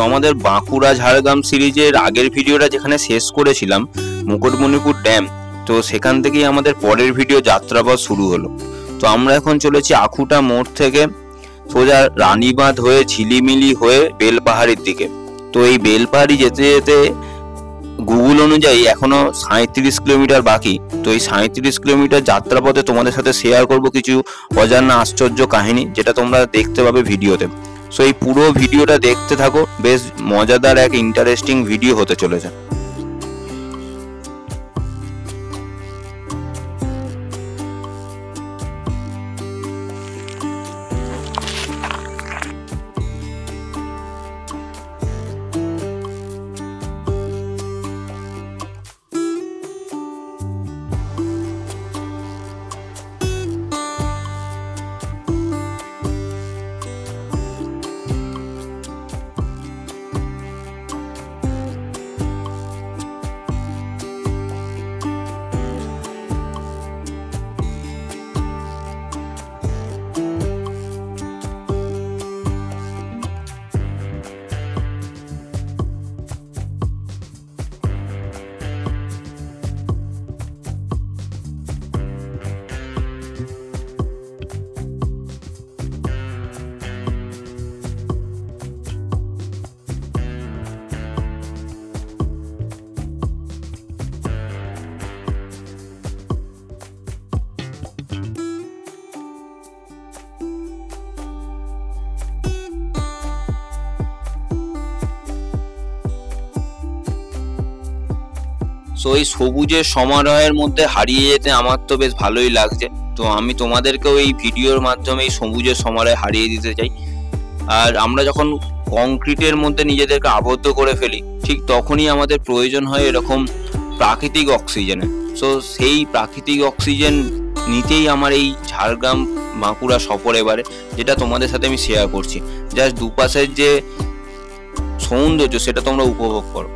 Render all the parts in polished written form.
আমাদের বাঁকুড়া ঝাড়গ্রাম সিরিজের আগের ভিডিওটা যেখানে শেষ করেছিলাম মুকুটমণিপুর ড্যাম, তো সেখান থেকেই আমাদের পরের ভিডিও যাত্রাপথ শুরু হলো। তো আমরা এখন চলেছি আখুটা মোড় থেকে সোজা রানীবাঁধ হয়ে ঝিলিমিলি হয়ে বেলপাহাড়ির দিকে। তো এই বেলপাহাড়ি যেতে যেতে গুগল অনুযায়ী এখনো 37 কিলোমিটার বাকি। তো এই 37 কিলোমিটার যাত্রাপথে তোমাদের সাথে শেয়ার করব কিছু অজানা আশ্চর্য কাহিনী, যেটা তোমরা দেখতে পাবে ভিডিওতে। সো এই পুরো ভিডিওটা দেখতে থাকো, বেশ মজাদার এক ইন্টারেস্টিং ভিডিও হতে চলেছে। সো এই সবুজের সমারোহের মধ্যে হারিয়ে যেতে আমার তো বেশ ভালোই লাগছে। তো আমি তোমাদেরকেও এই ভিডিওর মাধ্যমে এই সবুজের সমারোহে হারিয়ে দিতে চাই। আর আমরা যখন কংক্রিটের মধ্যে নিজেদেরকে আবদ্ধ করে ফেলি, ঠিক তখনই আমাদের প্রয়োজন হয় এরকম প্রাকৃতিক অক্সিজেনের। সো সেই প্রাকৃতিক অক্সিজেন নিতেই আমার এই ঝাড়গ্রাম বাঁকুড়া সফর এবারে, যেটা তোমাদের সাথে আমি শেয়ার করছি। জাস্ট দুপাশের যে সৌন্দর্য সেটা তোমরা উপভোগ করো।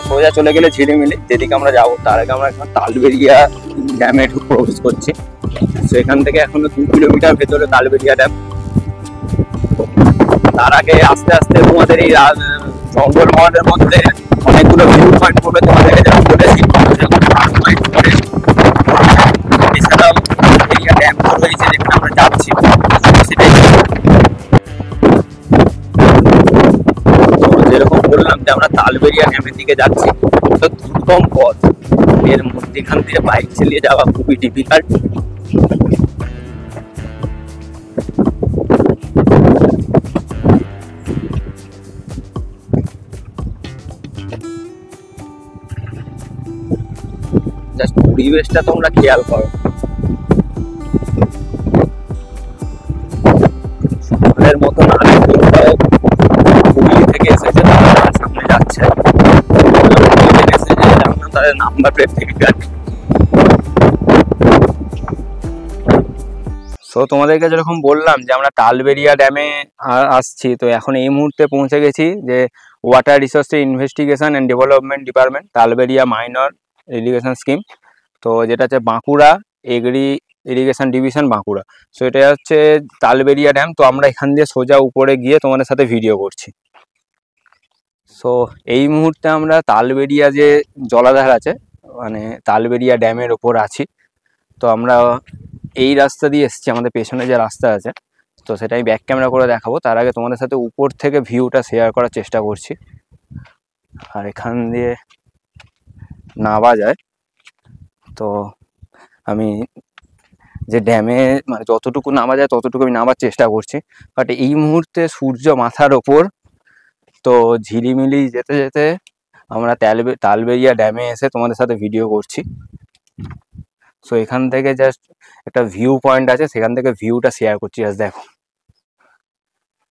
সোজা চলে গেলে ঝিলিমিলি, যেদিকে আমরা যাবো তার আগে আমরা এখন তালবেরিয়া ড্যামে প্রবেশ করছি। সেখান থেকে এখনো 2 কিলোমিটার ভেতরে তালবেরিয়া ড্যাম। তার আগে আস্তে আস্তে তোমাদের এই জঙ্গল মহলের মধ্যে অনেকগুলো ভিউ পয়েন্ট পড়বে, তোমাদেরকে যেমন বলেছি। এছাড়াও তালবেরিয়া ড্যাম রয়েছে যেখানে আমরা যাচ্ছি, সেটাই যেরকম বললাম যে আমরা তালবেরিয়া ড্যামের দিকে যাচ্ছি। তো দুর্গম পথ, এর মধ্যেখান দিয়ে বাইক চালিয়ে যাওয়া খুবই ডিফিকাল্ট। জাস্ট 20 পরিবেশটা তোমরা খেয়াল করো। আমাদের মতন আলিপুরটাও হুগলি থেকে এসেছে, সামনে যাচ্ছে, তাদের নাম্বার প্লেট থেকে গাড়ি। সো তোমাদেরকে যেরকম বললাম যে আমরা তালবেরিয়া ড্যামে আসছি, তো এখন এই মুহূর্তে পৌঁছে গেছি যে water resource investigation and development department, Talberia minor irrigation scheme, তো যেটা হচ্ছে Bankura agri irrigation division Bankura. So এটা হচ্ছে তালবেরিয়া ড্যাম। তো আমরা এখান দিয়ে সোজা উপরে গিয়ে তোমাদের সাথে ভিডিও করছি। সো এই মুহূর্তে আমরা তালবেরিয়া যে জলাধার আছে, মানে তালবেরিয়া ড্যামের ওপর আছি। তো আমরা এই রাস্তা দিয়ে এসেছি, আমাদের পেছনে যে রাস্তা আছে, তো সেটা আমি ব্যাক ক্যামেরা করে দেখাবো। তার আগে তোমাদের সাথে উপর থেকে ভিউটা শেয়ার করার চেষ্টা করছি। আর এখান দিয়ে নামা যায়, তো আমি যে ড্যামে মানে যতটুকু নামা যায় ততটুকু আমি নামার চেষ্টা করছি। বাট এই মুহূর্তে সূর্য মাথার ওপর, তো ঝিলিমিলি যেতে যেতে আমরা তালবেরিয়া ড্যামে এসে তোমাদের সাথে ভিডিও করছি। সো এখান থেকে জাস্ট একটা ভিউ পয়েন্ট আছে, সেখান থেকে ভিউটা শেয়ার করছি। জাস্ট দেখো,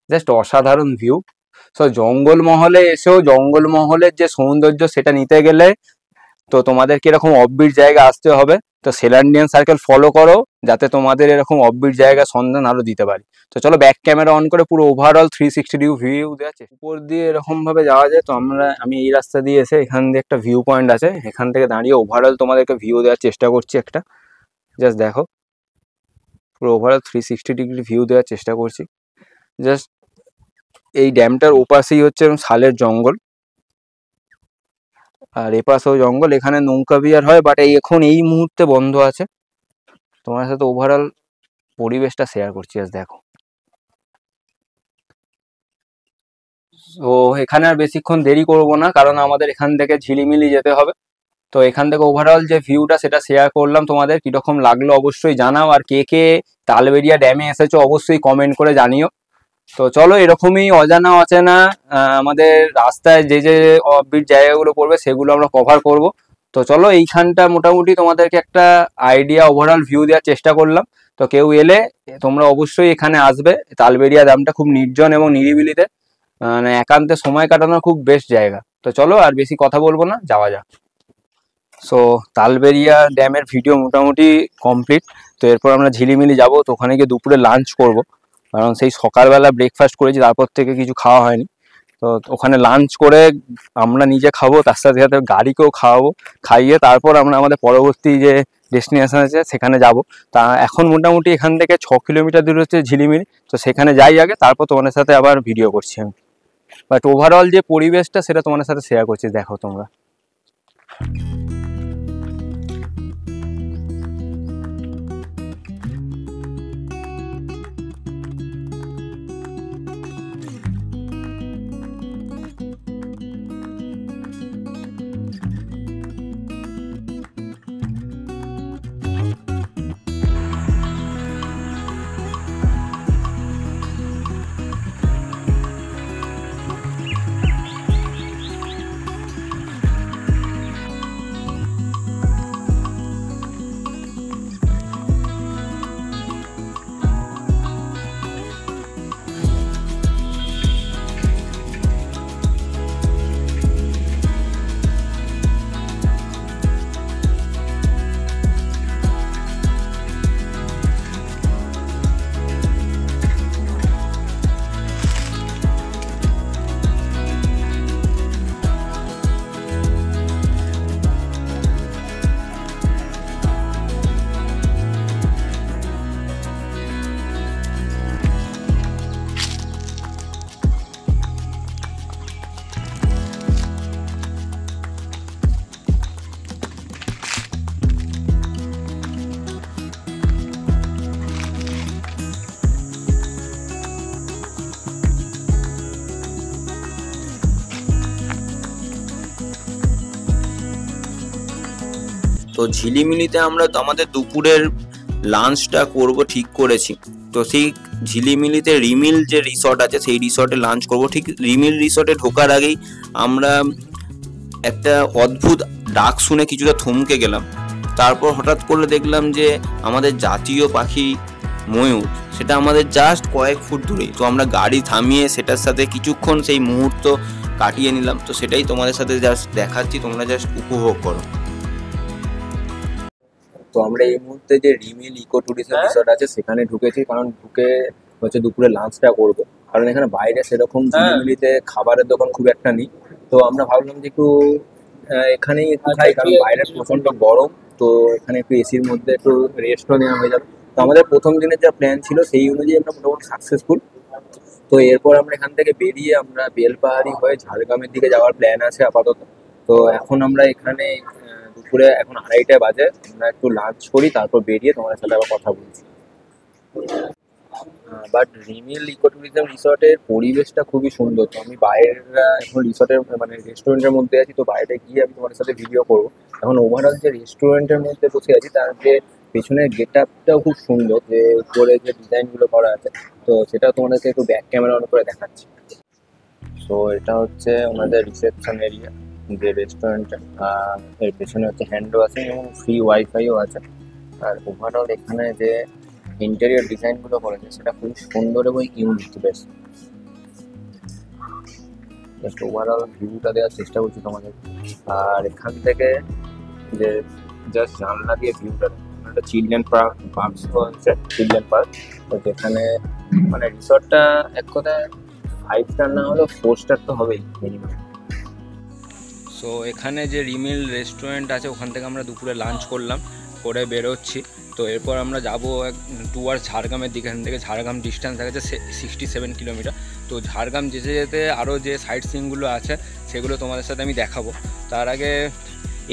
জাস্ট অসাধারণ ভিউ। সো জঙ্গলমহলে এসেও জঙ্গলমহলের যে সৌন্দর্য সেটা নিতে গেলে তো তোমাদেরকে এরকম অফবিট জায়গা আসতে হবে। তো সেলান্ডিয়ান সার্কেল ফলো করো যাতে তোমাদের এরকম অফবিট জায়গা সন্ধান আরো দিতে পারি। তো চলো ব্যাক ক্যামেরা অন করে পুরো ওভারঅল 360 ডিগ্রি ভিউ দেওয়া আছে। উপর দিয়ে এরকম ভাবে যাওয়া যায়। তো আমি এই রাস্তা দিয়ে এসে এখান দিয়ে একটা ভিউ পয়েন্ট আছে, এখান থেকে দাঁড়িয়ে ওভারঅল তোমাদেরকে ভিউ দেওয়ার চেষ্টা করছি একটা। জাস্ট দেখো, পুরো ওভারঅল 360 ডিগ্রি ভিউ দেওয়ার চেষ্টা করছি। জাস্ট এই ড্যামটার ওপাশেই হচ্ছে শালের জঙ্গল, আর এপাশেও জঙ্গল। এখানে নৌকা বিহার হয়, বাট এখন এই মুহূর্তে বন্ধ আছে। তোমার সাথে ওভারঅল পরিবেশটা শেয়ার করছি। আজ দেখো, তো এখানে আর বেশিক্ষণ দেরি করব না, কারণ আমাদের এখান থেকে ঝিলিমিলি যেতে হবে। তো এখান থেকে ওভারঅল যে ভিউটা সেটা শেয়ার করলাম তোমাদের। কিরকম লাগলো অবশ্যই জানাও, আর কে কে তালবেরিয়া ড্যামে এসেছো অবশ্যই কমেন্ট করে জানিও। তো চলো, এরকমই অজানা অচেনা আমাদের রাস্তায় যে যে অফবিট জায়গাগুলো পড়বে সেগুলো আমরা কভার করব। তো চলো, এইখানটা মোটামুটি তোমাদেরকে একটা আইডিয়া ওভারঅল ভিউ দেওয়ার চেষ্টা করলাম। তো কেউ এলে তোমরা অবশ্যই এখানে আসবে। তালবেরিয়া ড্যামটা খুব নির্জন এবং নিরিবিলিতে, মানে একান্তে সময় কাটানোর খুব বেস্ট জায়গা। তো চলো, আর বেশি কথা বলবো না, যাওয়া যাক। সো তালবেরিয়া ড্যামের ভিডিও মোটামুটি কমপ্লিট। তো এরপর আমরা ঝিলিমিলি যাব। তো ওখানে গিয়ে দুপুরে লাঞ্চ করব, কারণ সেই সকালবেলা ব্রেকফাস্ট করেছি, তারপর থেকে কিছু খাওয়া হয়নি। তো ওখানে লাঞ্চ করে আমরা নিজে খাবো, তার সাথে সাথে গাড়িকেও খাওয়াবো, খাইয়ে তারপর আমরা আমাদের পরবর্তী যে ডেস্টিনেশন আছে সেখানে যাব। তা এখন মোটামুটি এখান থেকে 6 কিলোমিটার দূর হচ্ছে ঝিলিমিলি। তো সেখানে যাই আগে, তারপর তোমাদের সাথে আবার ভিডিও করছি আমি। বাট ওভারঅল যে পরিবেশটা সেটা তোমাদের সাথে শেয়ার করছি, দেখো তোমরা। তো ঝিলিমিলিতে আমরা আমাদের দুপুরের লাঞ্চটা করব ঠিক করেছি। তো সেই ঝিলিমিলিতে রিমিল যে রিসর্ট আছে সেই রিসর্টে লাঞ্চ করব। ঠিক রিমিল রিসর্টে ঢোকার আগেই আমরা একটা অদ্ভুত ডাক শুনে কিছুটা থমকে গেলাম। তারপর হঠাৎ করে দেখলাম যে আমাদের জাতীয় পাখি ময়ূর সেটা আমাদের জাস্ট কয়েক ফুট দূরেই। তো আমরা গাড়ি থামিয়ে সেটার সাথে কিছুক্ষণ সেই মুহূর্ত কাটিয়ে নিলাম। তো সেটাই তোমাদের সাথে জাস্ট দেখাচ্ছি, তোমরা জাস্ট উপভোগ করো। তো আমরা এই মুহূর্তে যে রিমিল ইকো ট্যুরিজম রিসর্ট আছে সেখানে ঢুকেছি, কারণ ঢুকে হচ্ছে দুপুরে লাঞ্চটা করবো, কারণ এখানে বাইরে সেরকম ঝিলিমিলিতে খাবারের দোকান খুব একটা নেই। তো আমরা ভাবলাম যে একটু এখানেই একটু খাই, কারণ বাইরে প্রচন্ড গরম। তো এখানে একটু এসির মধ্যে একটু রেস্টও নেওয়া হয়ে যাবে। তো আমাদের প্রথম দিনের যা প্ল্যান ছিল সেই অনুযায়ী আমরা মোটামুটি সাকসেসফুল। তো এরপর আমরা এখান থেকে বেরিয়ে আমরা বেলপাহাড়ি হয়ে ঝাড়গ্রামের দিকে যাওয়ার প্ল্যান আছে আপাতত। তো এখন আমরা এখানে দুপুরে এখন 2:30 বাজে, আমরা একটু লাঞ্চ করি, তারপর বেরিয়ে তোমাদের সাথে আবার কথা বলছি। বাট রিমিল ইকো ট্যুরিজম রিসর্টের পরিবেশটা খুবই সুন্দর। তো আমি বাইরের এখন রিসর্টের মানে রেস্টুরেন্টের মধ্যে আছি, তো বাইরে গিয়ে আমি তোমাদের সাথে ভিডিও করবো। এখন ওভারঅল যে রেস্টুরেন্টের মধ্যে বসে আছি তার যে পেছনের গেট আপটাও খুব সুন্দর, যে উপরে যে ডিজাইনগুলো করা আছে, তো সেটা তোমাদেরকে একটু ব্যাক ক্যামেরা অন করে দেখাচ্ছি। সো এটা হচ্ছে ওনাদের রিসেপশন এরিয়া যে রেস্টুরেন্টে, আর এর পেছনে হচ্ছে হ্যান্ড ওয়াশিং এবং ফ্রি ওয়াইফাইও আছে। আর ওভারঅল এখানে যে ইন্টেরিয়র ডিজাইনগুলো করেছে সেটা খুবই সুন্দর এবং ইউনিক বেশ। জাস্ট ওভারঅল ভিউটা দেওয়ার চেষ্টা করছি তোমাদের। আর এখান থেকে যে জাস্ট জানলা দিয়ে ভিউটা, একটা চিলড্রেন পার্ক হচ্ছে চিলড্রেন পার্ক। তো যেখানে মানে রিসর্টটা এক কথায় 5 স্টার না হলেও 4 স্টার তো হবেই মিনিমাম। সো এখানে যে রিমিল রেস্টুরেন্ট আছে ওখান থেকে আমরা দুপুরে লাঞ্চ করলাম, করে বেরোচ্ছি। তো এরপর আমরা যাবো টুয়ার্ডস ঝাড়গ্রামের দিকে। এখান থেকে ঝাড়গ্রাম ডিস্টেন্স আছে 67 কিলোমিটার। তো ঝাড়গ্রাম যেতে যেতে আরও যে সাইট সিইংগুলো আছে সেগুলো তোমাদের সাথে আমি দেখাবো। তার আগে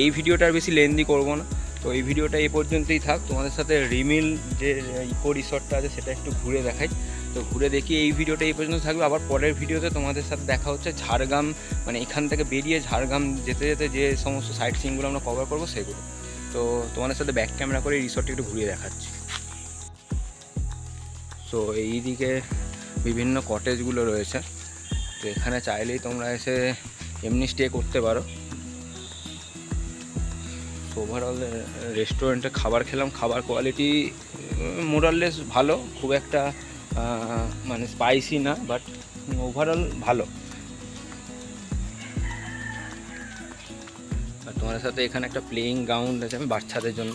এই ভিডিওটা আর বেশি লেন্দি করবো না, তো এই ভিডিওটা এই পর্যন্তই থাক। তোমাদের সাথে রিমিল যে ইকো রিসর্টটা আছে সেটা একটু ঘুরে দেখাই। তো ঘুরে দেখি এই ভিডিওটা এই পর্যন্ত থাকবে। আবার পরের ভিডিওতে তোমাদের সাথে দেখা হচ্ছে ঝাড়গ্রাম, মানে এখান থেকে বেরিয়ে ঝাড়গ্রাম যেতে যেতে যে সমস্ত সাইট সিইংগুলো আমরা কভার করবো সেগুলো। তো তোমাদের সাথে ব্যাক ক্যামেরা করে রিসর্টটা একটু ঘুরিয়ে দেখাচ্ছি। সো এই দিকে বিভিন্ন কটেজগুলো রয়েছে, তো এখানে চাইলেই তোমরা এসে এমনি স্টে করতে পারো। ওভারঅল রেস্টুরেন্টে খাবার খেলাম, খাবার কোয়ালিটি মোরাললেস ভালো, খুব একটা মানে স্পাইসি না, বাট ওভারঅল ভালো। আর তোমাদের সাথে এখানে একটা প্লেয়িং গ্রাউন্ড আছে আমি বাচ্চাদের জন্য,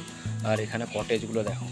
আর এখানে কটেজগুলো দেখো।